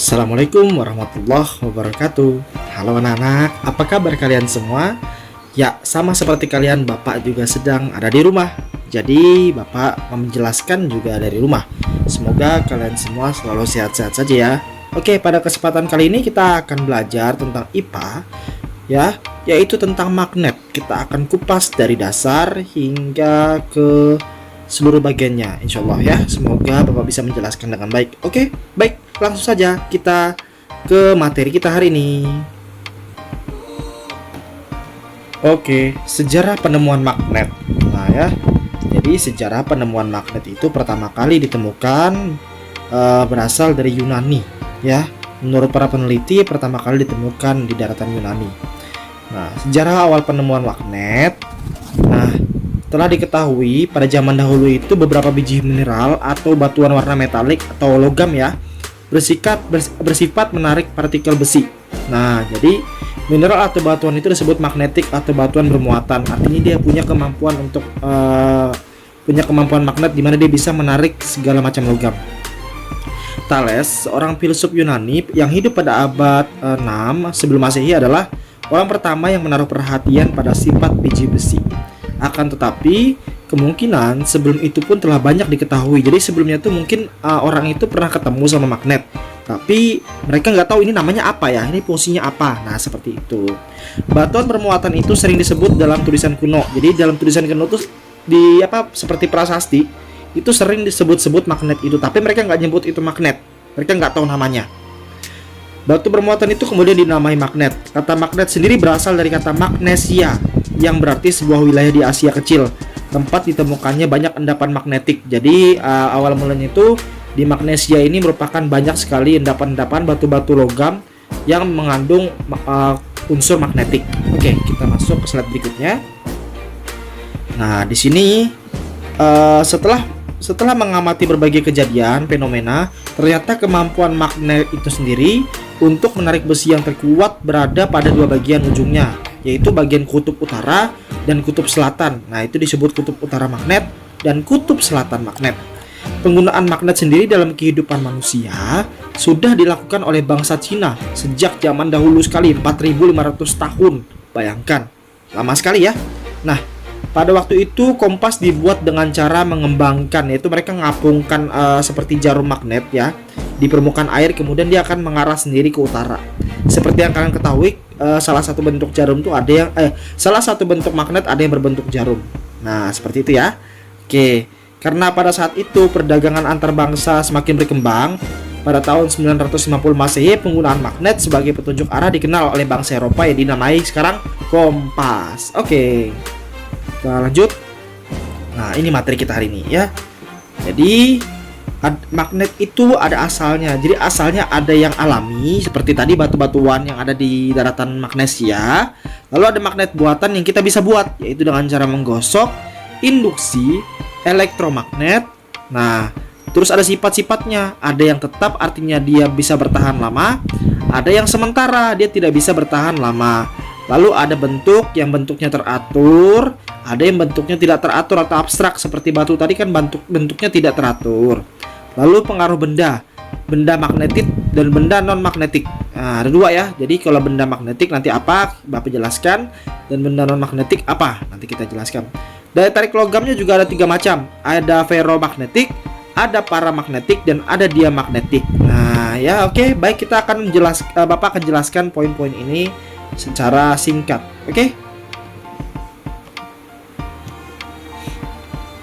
Assalamualaikum warahmatullahi wabarakatuh. Halo anak-anak, apa kabar kalian semua? Ya, sama seperti kalian, Bapak juga sedang ada di rumah. Jadi, Bapak menjelaskan juga dari rumah. Semoga kalian semua selalu sehat-sehat saja ya. Oke, pada kesempatan kali ini kita akan belajar tentang IPA ya, yaitu tentang magnet. Kita akan kupas dari dasar hingga ke seluruh bagiannya, insya Allah ya. Semoga Bapak bisa menjelaskan dengan baik. Oke, baik, langsung saja kita ke materi kita hari ini. Oke, sejarah penemuan magnet. Nah ya, jadi sejarah penemuan magnet itu pertama kali ditemukan berasal dari Yunani ya. Menurut para peneliti pertama kali ditemukan di daratan Yunani. Nah, sejarah awal penemuan magnet. Nah, telah diketahui pada zaman dahulu itu beberapa biji mineral atau batuan warna metalik atau logam ya bersifat menarik partikel besi. Nah, jadi mineral atau batuan itu disebut magnetik atau batuan bermuatan. Artinya dia punya kemampuan untuk punya kemampuan magnet di mana dia bisa menarik segala macam logam. Thales, seorang filsuf Yunani yang hidup pada abad 6 sebelum Masehi adalah orang pertama yang menaruh perhatian pada sifat biji besi. Akan tetapi kemungkinan sebelum itu pun telah banyak diketahui. Jadi sebelumnya tuh mungkin orang itu pernah ketemu sama magnet, tapi mereka nggak tahu ini namanya apa ya, ini fungsinya apa. Nah seperti itu. Batuan bermuatan itu sering disebut dalam tulisan kuno. Jadi dalam tulisan kuno tuh di seperti prasasti itu sering disebut-sebut magnet itu, tapi mereka nggak nyebut itu magnet. Mereka nggak tahu namanya. Batu bermuatan itu kemudian dinamai magnet. Kata magnet sendiri berasal dari kata Magnesia, yang berarti sebuah wilayah di Asia kecil, tempat ditemukannya banyak endapan magnetik. Jadi awal mulanya itu di Magnesia ini merupakan banyak sekali endapan-endapan batu-batu logam yang mengandung unsur magnetik. Oke, kita masuk ke slide berikutnya. Nah, di sini setelah mengamati berbagai kejadian fenomena, ternyata kemampuan magnet itu sendiri untuk menarik besi yang terkuat berada pada dua bagian ujungnya, yaitu bagian kutub utara dan kutub selatan. Nah, itu disebut kutub utara magnet dan kutub selatan magnet. Penggunaan magnet sendiri dalam kehidupan manusia sudah dilakukan oleh bangsa Cina sejak zaman dahulu sekali, 4500 tahun. Bayangkan, lama sekali ya. Nah, pada waktu itu kompas dibuat dengan cara mengembangkan, yaitu mereka ngapungkan seperti jarum magnet ya di permukaan air, kemudian dia akan mengarah sendiri ke utara. Seperti yang kalian ketahui, salah satu bentuk jarum tuh ada yang salah satu bentuk magnet ada yang berbentuk jarum. Nah, seperti itu ya. Oke, karena pada saat itu perdagangan antar bangsa semakin berkembang, pada tahun 950 Masehi penggunaan magnet sebagai petunjuk arah dikenal oleh bangsa Eropa yang dinamai sekarang kompas. Oke. Kita lanjut. Nah, ini materi kita hari ini ya. Jadi magnet itu ada asalnya. Jadi asalnya ada yang alami seperti tadi batu-batuan yang ada di daratan Magnesia. Lalu ada magnet buatan yang kita bisa buat, yaitu dengan cara menggosok, induksi, elektromagnet. Nah, terus ada sifat-sifatnya. Ada yang tetap, artinya dia bisa bertahan lama. Ada yang sementara, dia tidak bisa bertahan lama. Lalu ada bentuk yang bentuknya teratur, ada yang bentuknya tidak teratur atau abstrak seperti batu tadi kan bentuknya tidak teratur. Lalu pengaruh benda magnetik dan benda non magnetik. Nah, ada dua ya. Jadi kalau benda magnetik nanti apa Bapak jelaskan, dan benda non magnetik apa nanti kita jelaskan. Daya tarik logamnya juga ada 3 macam. Ada ferromagnetik, ada paramagnetik, dan ada diamagnetik. Nah ya, oke, baik, kita akan Bapak akan jelaskan poin-poin ini secara singkat. Oke.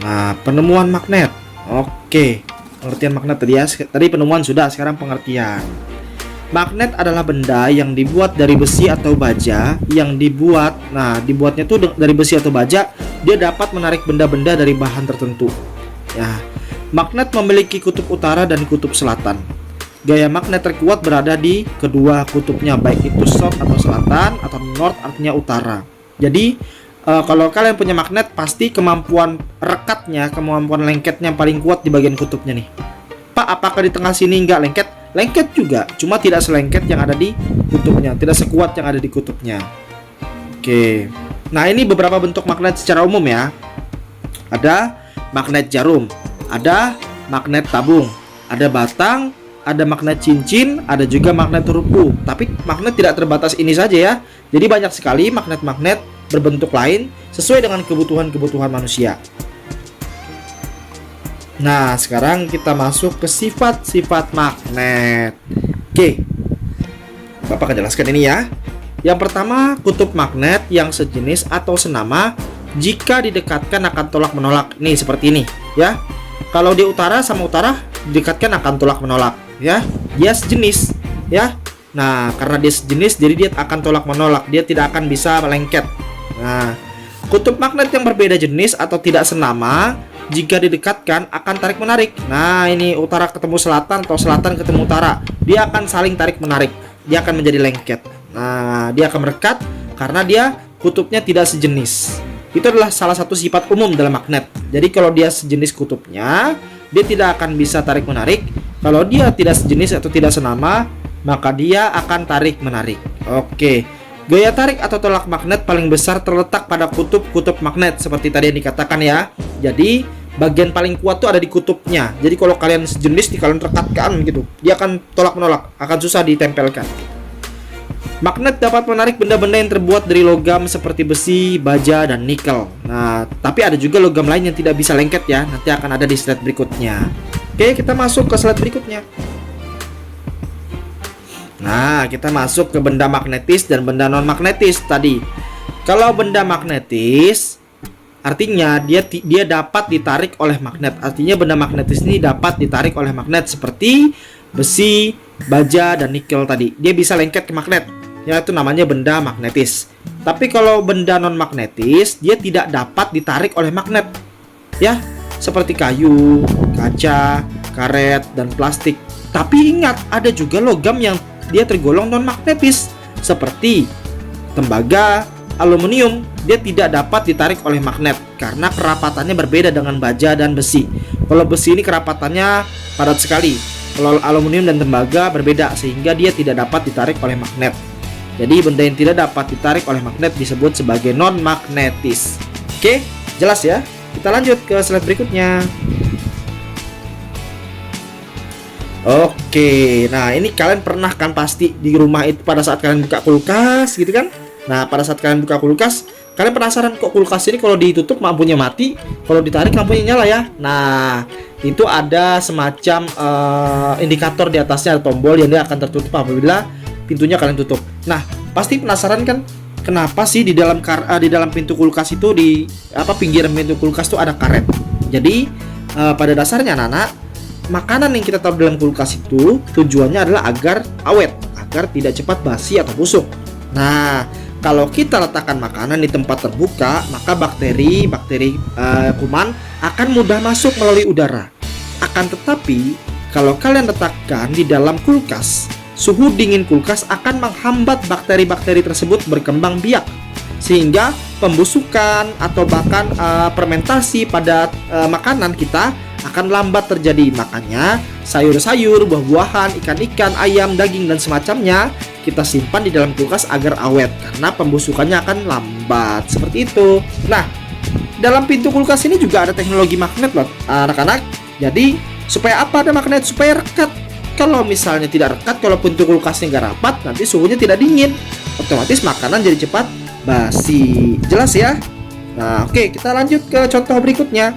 Nah, penemuan magnet. Oke, pengertian magnet tadi ya. Tadi penemuan sudah, sekarang pengertian. Magnet adalah benda yang dibuat dari besi atau baja yang dibuatnya tuh dari besi atau baja, dia dapat menarik benda-benda dari bahan tertentu. Ya. Magnet memiliki kutub utara dan kutub selatan. Gaya magnet terkuat berada di kedua kutubnya, baik itu south atau selatan atau north artinya utara. Jadi kalau kalian punya magnet, pasti kemampuan rekatnya, kemampuan lengketnya yang paling kuat di bagian kutubnya nih. Pak, apakah di tengah sini nggak lengket? Lengket juga, cuma tidak selengket yang ada di kutubnya, tidak sekuat yang ada di kutubnya. Oke. Nah, ini beberapa bentuk magnet secara umum ya. Ada magnet jarum, ada magnet tabung, ada batang, ada magnet cincin, ada juga magnet huruf U. Tapi magnet tidak terbatas ini saja ya. Jadi banyak sekali magnet-magnet berbentuk lain sesuai dengan kebutuhan-kebutuhan manusia. Nah, sekarang kita masuk ke sifat-sifat magnet. Oke, Bapak akan jelaskan ini ya. Yang pertama, kutub magnet yang sejenis atau senama jika didekatkan akan tolak menolak. Nih seperti ini ya. Kalau di utara sama utara didekatkan akan tolak menolak ya. Dia sejenis ya. Nah, karena dia sejenis jadi dia akan tolak menolak, dia tidak akan bisa melengket. Nah, kutub magnet yang berbeda jenis atau tidak senama jika didekatkan akan tarik menarik. Nah, ini utara ketemu selatan atau selatan ketemu utara, dia akan saling tarik menarik. Dia akan menjadi lengket. Nah, dia akan merekat karena dia kutubnya tidak sejenis. Itu adalah salah satu sifat umum dalam magnet. Jadi kalau dia sejenis kutubnya, dia tidak akan bisa tarik menarik. Kalau dia tidak sejenis atau tidak senama, maka dia akan tarik menarik. Oke. Gaya tarik atau tolak magnet paling besar terletak pada kutub-kutub magnet seperti tadi yang dikatakan ya. Jadi bagian paling kuat tuh ada di kutubnya. Jadi kalau kalian sejenis kalian rekatkan gitu, dia akan tolak menolak, akan susah ditempelkan. Magnet dapat menarik benda-benda yang terbuat dari logam seperti besi, baja, dan nikel. Nah, tapi ada juga logam lain yang tidak bisa lengket ya. Nanti akan ada di slide berikutnya. Oke, kita masuk ke slide berikutnya. Nah, kita masuk ke benda magnetis dan benda non-magnetis tadi. Kalau benda magnetis, artinya dia dapat ditarik oleh magnet. Artinya benda magnetis ini dapat ditarik oleh magnet seperti besi, baja, dan nikel tadi. Dia bisa lengket ke magnet. Ya, itu namanya benda magnetis. Tapi kalau benda non-magnetis, dia tidak dapat ditarik oleh magnet. Ya, seperti kayu, kaca, karet, dan plastik. Tapi ingat, ada juga logam yang dia tergolong non-magnetis seperti tembaga, aluminium. Dia tidak dapat ditarik oleh magnet karena kerapatannya berbeda dengan baja dan besi. Kalau besi ini kerapatannya padat sekali. Kalau aluminium dan tembaga berbeda sehingga dia tidak dapat ditarik oleh magnet. Jadi benda yang tidak dapat ditarik oleh magnet disebut sebagai non-magnetis. Oke, jelas ya? Kita lanjut ke slide berikutnya. Oke, nah ini kalian pernah kan pasti di rumah itu pada saat kalian buka kulkas gitu kan? Nah, pada saat kalian buka kulkas, kalian penasaran kok kulkas ini kalau ditutup lampunya mati, kalau ditarik lampunya nyala ya? Nah, itu ada semacam indikator di atasnya, ada tombol yang dia akan tertutup apabila pintunya kalian tutup. Nah, pasti penasaran kan kenapa sih di dalam pintu kulkas itu di pinggiran pintu kulkas itu ada karet. Jadi pada dasarnya anak-anak, makanan yang kita taruh dalam kulkas itu tujuannya adalah agar awet, agar tidak cepat basi atau busuk. Nah, kalau kita letakkan makanan di tempat terbuka, maka bakteri kuman akan mudah masuk melalui udara. Akan tetapi, kalau kalian letakkan di dalam kulkas, suhu dingin kulkas akan menghambat bakteri-bakteri tersebut berkembang biak, sehingga pembusukan atau bahkan fermentasi pada makanan kita akan lambat terjadi. Makanya sayur-sayur, buah-buahan, ikan-ikan, ayam, daging, dan semacamnya kita simpan di dalam kulkas agar awet karena pembusukannya akan lambat. Seperti itu. Nah, dalam pintu kulkas ini juga ada teknologi magnet loh anak-anak. Jadi supaya apa ada magnet? Supaya rekat. Kalau misalnya tidak rekat, kalau pintu kulkasnya nggak rapat, nanti suhunya tidak dingin, otomatis makanan jadi cepat basi. Jelas ya? Nah, oke, kita lanjut ke contoh berikutnya.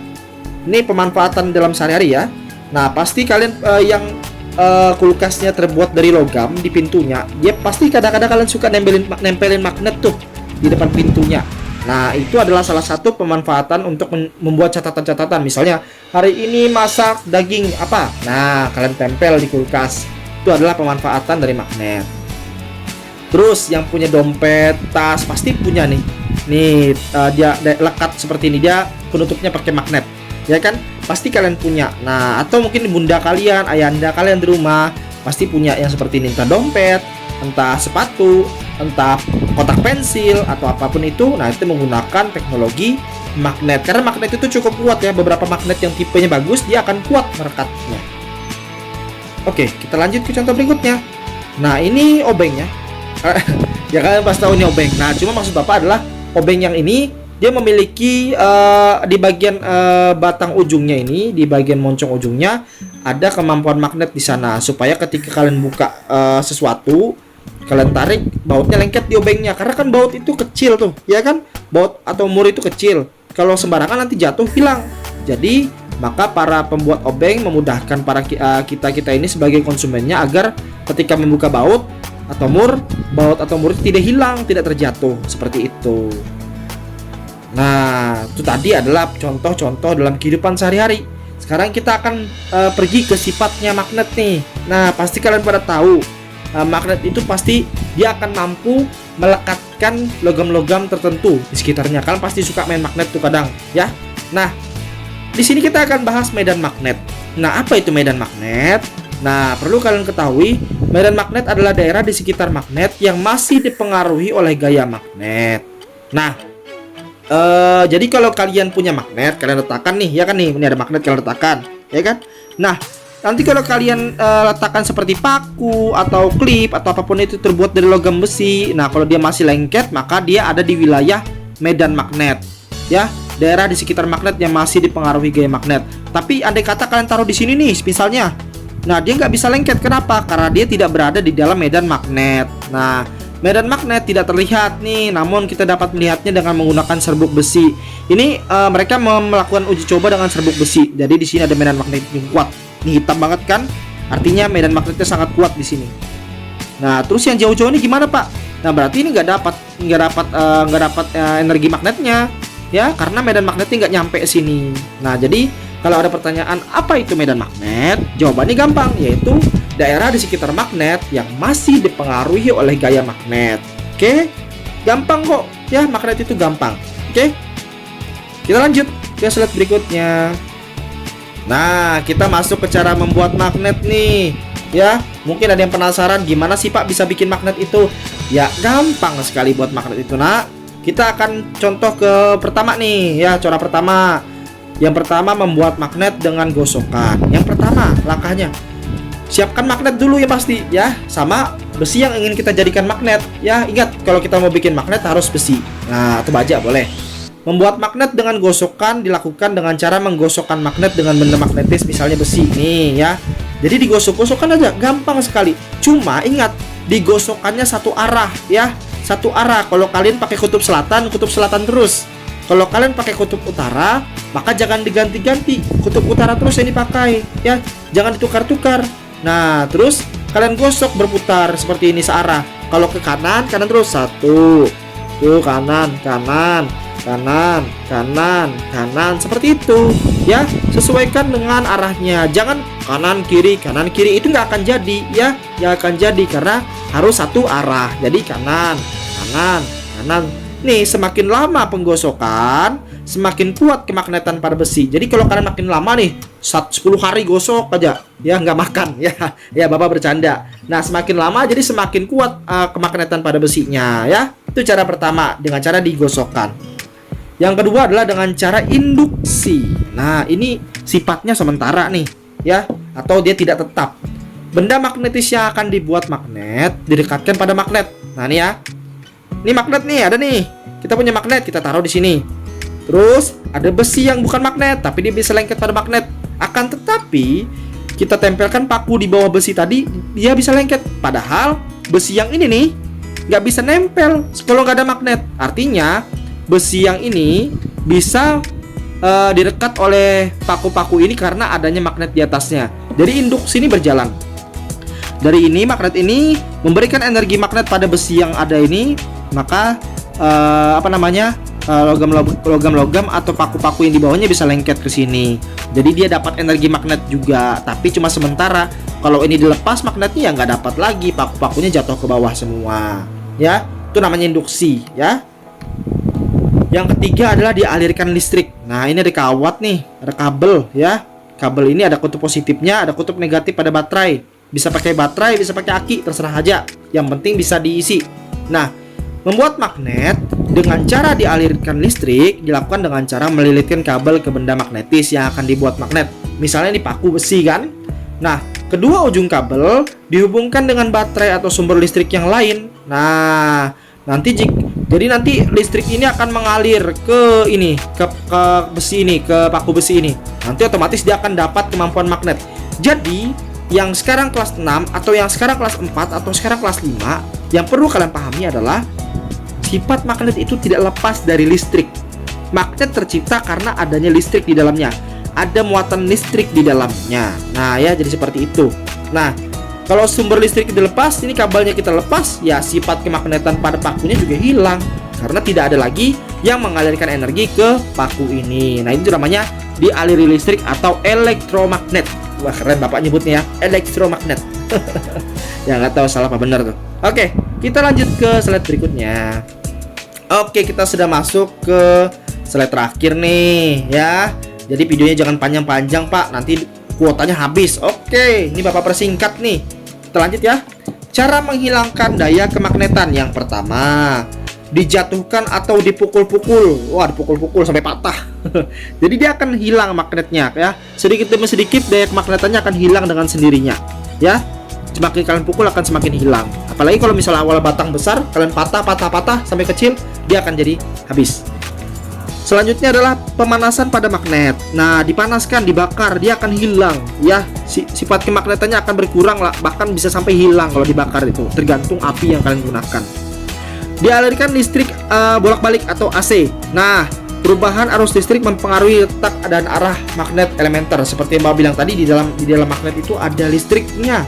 Ini pemanfaatan dalam sehari-hari ya. Nah, pasti kalian yang kulkasnya terbuat dari logam di pintunya, dia pasti kadang-kadang kalian suka nempelin magnet tuh di depan pintunya. Nah, itu adalah salah satu pemanfaatan untuk membuat catatan-catatan. Misalnya, hari ini masak daging apa? Nah, kalian tempel di kulkas. Itu adalah pemanfaatan dari magnet. Terus yang punya dompet, tas pasti punya nih. Nih, dia lekat seperti ini, dia penutupnya pakai magnet. Ya kan? Pasti kalian punya. Nah, atau mungkin bunda kalian, ayahanda kalian di rumah pasti punya yang seperti ini, entah dompet, entah sepatu, entah kotak pensil atau apapun itu. Nah, itu menggunakan teknologi magnet. Karena magnet itu cukup kuat ya. Beberapa magnet yang tipenya bagus, dia akan kuat merekatnya. Oke, kita lanjut ke contoh berikutnya. Nah, ini obengnya. Ya kalian pasti tahu ini obeng. Nah, cuma maksud Bapak adalah obeng yang ini dia memiliki di bagian batang ujungnya ini, di bagian moncong ujungnya ada kemampuan magnet di sana supaya ketika kalian buka sesuatu, kalian tarik, bautnya lengket di obengnya. Karena kan baut itu kecil tuh, ya kan? Baut atau mur itu kecil. Kalau sembarangan nanti jatuh hilang. Jadi maka para pembuat obeng memudahkan para kita ini sebagai konsumennya agar ketika membuka baut atau mur tidak hilang, tidak terjatuh seperti itu. Nah, itu tadi adalah contoh-contoh dalam kehidupan sehari-hari. Sekarang kita akan pergi ke sifatnya magnet nih. Nah, pasti kalian pada tahu magnet itu pasti dia akan mampu melekatkan logam-logam tertentu di sekitarnya. Kalian pasti suka main magnet tuh kadang, ya. Nah, di sini kita akan bahas medan magnet. Nah, apa itu medan magnet? Nah, perlu kalian ketahui, medan magnet adalah daerah di sekitar magnet yang masih dipengaruhi oleh gaya magnet. Nah, jadi kalau kalian punya magnet, kalian letakkan nih, ya kan nih, ini ada magnet kalian letakkan, ya kan? Nah, nanti kalau kalian letakkan seperti paku atau klip atau apapun itu terbuat dari logam besi, nah kalau dia masih lengket, maka dia ada di wilayah medan magnet, ya. Daerah di sekitar magnet yang masih dipengaruhi gaya magnet. Tapi andai kata kalian taruh di sini nih, misalnya, nah dia nggak bisa lengket. Kenapa? Karena dia tidak berada di dalam medan magnet. Nah, medan magnet tidak terlihat nih, namun kita dapat melihatnya dengan menggunakan serbuk besi. Ini mereka melakukan uji coba dengan serbuk besi. Jadi di sini ada medan magnet yang kuat. Ini hitam banget kan? Artinya medan magnetnya sangat kuat di sini. Nah, terus yang jauh-jauh ini gimana, Pak? Nah, berarti ini nggak dapat energi magnetnya. Ya, karena medan magnetnya nggak nyampe sini. Nah, jadi kalau ada pertanyaan apa itu medan magnet, jawabannya gampang, yaitu daerah di sekitar magnet yang masih dipengaruhi oleh gaya magnet. Oke, gampang kok. Ya, magnet itu gampang. Oke, kita lanjut ke slide berikutnya. Nah, kita masuk ke cara membuat magnet nih. Ya, mungkin ada yang penasaran gimana sih Pak bisa bikin magnet itu? Ya, gampang sekali buat magnet itu, nak. Kita akan contoh ke pertama nih, ya, cara pertama. Yang pertama membuat magnet dengan gosokan. Yang pertama langkahnya, siapkan magnet dulu ya pasti, ya, sama besi yang ingin kita jadikan magnet. Ya, ingat kalau kita mau bikin magnet harus besi. Nah, atau baja boleh. Membuat magnet dengan gosokan dilakukan dengan cara menggosokkan magnet dengan benda magnetis, misalnya besi nih, ya. Jadi digosok-gosokkan aja, gampang sekali. Cuma ingat, digosokannya satu arah, ya. Satu arah. Kalau kalian pakai kutub selatan terus. Kalau kalian pakai kutub utara, maka jangan diganti-ganti. Kutub utara terus yang dipakai, ya. Jangan ditukar-tukar. Nah, terus kalian gosok berputar seperti ini searah. Kalau ke kanan terus. Satu. Tuh, kanan, seperti itu, ya. Sesuaikan dengan arahnya. Jangan kanan kiri itu nggak akan jadi, ya. Nggak akan jadi karena harus satu arah. Jadi kanan. Nih, semakin lama penggosokan, semakin kuat kemagnetan pada besi. Jadi kalau kalian makin lama nih, 10 hari gosok aja, ya, nggak makan, ya. Ya, Bapak bercanda. Nah, semakin lama jadi semakin kuat kemagnetan pada besinya, ya. Itu cara pertama, dengan cara digosokkan. Yang kedua adalah dengan cara induksi. Nah, ini sifatnya sementara nih, ya, atau dia tidak tetap. Benda magnetis yang akan dibuat magnet didekatkan pada magnet. Nah, ini ya. Ini magnet nih, ada nih. Kita punya magnet, kita taruh di sini. Terus ada besi yang bukan magnet, tapi dia bisa lengket pada magnet. Akan tetapi kita tempelkan paku di bawah besi tadi, dia bisa lengket. Padahal besi yang ini nih nggak bisa nempel kalau nggak ada magnet. Artinya besi yang ini bisa didekat oleh paku-paku ini karena adanya magnet di atasnya. Jadi induksi ini berjalan. Dari ini magnet ini memberikan energi magnet pada besi yang ada ini, maka logam-logam atau paku-paku yang di bawahnya bisa lengket ke sini. Jadi dia dapat energi magnet juga, tapi cuma sementara. Kalau ini dilepas magnetnya ya nggak dapat lagi, paku-pakunya jatuh ke bawah semua. Ya, itu namanya induksi, ya. Yang ketiga adalah dialirkan listrik. Nah, ini ada kawat nih, ada kabel, ya. Kabel ini ada kutub positifnya, ada kutub negatif pada baterai. Bisa pakai baterai, bisa pakai aki, terserah aja. Yang penting bisa diisi. Nah, membuat magnet dengan cara dialirkan listrik dilakukan dengan cara melilitkan kabel ke benda magnetis yang akan dibuat magnet. Misalnya ini paku besi kan. Nah, kedua ujung kabel dihubungkan dengan baterai atau sumber listrik yang lain. Nah, nanti listrik ini akan mengalir ke besi ini, ke paku besi ini. Nanti otomatis dia akan dapat kemampuan magnet. Jadi yang sekarang kelas 6 atau yang sekarang kelas 4 atau sekarang kelas 5, yang perlu kalian pahami adalah sifat magnet itu tidak lepas dari listrik. Magnet tercipta karena adanya listrik di dalamnya, ada muatan listrik di dalamnya. Nah ya, jadi seperti itu. Nah, kalau sumber listrik dilepas, ini kabelnya kita lepas, ya sifat kemagnetan pada pakunya juga hilang, karena tidak ada lagi yang mengalirkan energi ke paku ini. Nah, itu namanya dialiri listrik atau elektromagnet. Wah, keren bapak nyebutnya ya, elektromagnet. Ya nggak tahu salah apa benar tuh. Oke, kita lanjut ke slide berikutnya. Oke, kita sudah masuk ke slide terakhir nih ya. Jadi videonya jangan panjang-panjang pak, nanti kuotanya habis. Oke, ini bapak persingkat nih. Kita lanjut ya. Cara menghilangkan daya kemagnetan. Yang pertama, dijatuhkan atau dipukul-pukul. Wah, dipukul-pukul sampai patah. Jadi dia akan hilang magnetnya ya. Sedikit demi sedikit daya kemagnetannya akan hilang dengan sendirinya ya. Semakin kalian pukul akan semakin hilang. Apalagi kalau misalnya awal batang besar, kalian patah sampai kecil, dia akan jadi habis. Selanjutnya adalah pemanasan pada magnet. Nah, dipanaskan, dibakar, dia akan hilang ya. Sifat kemagnetannya akan berkurang lah, bahkan bisa sampai hilang kalau dibakar itu, tergantung api yang kalian gunakan. Dialirkan listrik bolak-balik atau AC. Nah, perubahan arus listrik mempengaruhi letak dan arah magnet elementer. Seperti yang Mbak bilang tadi, di dalam magnet itu ada listriknya.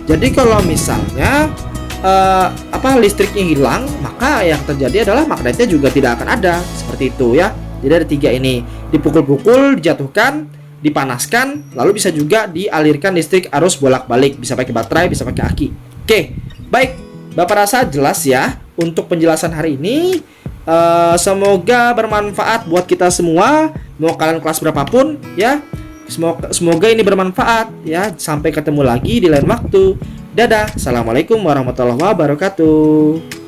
Jadi kalau misalnya listriknya hilang, maka yang terjadi adalah magnetnya juga tidak akan ada. Seperti itu ya. Jadi ada 3 ini. Dipukul-pukul, dijatuhkan, dipanaskan, lalu bisa juga dialirkan listrik arus bolak-balik. Bisa pakai baterai, bisa pakai aki. Oke, baik. Bapak rasa jelas ya untuk penjelasan hari ini. Semoga bermanfaat buat kita semua. Mau kalian kelas berapapun ya. Semoga ini bermanfaat ya. Sampai ketemu lagi di lain waktu. Dadah. Assalamualaikum warahmatullahi wabarakatuh.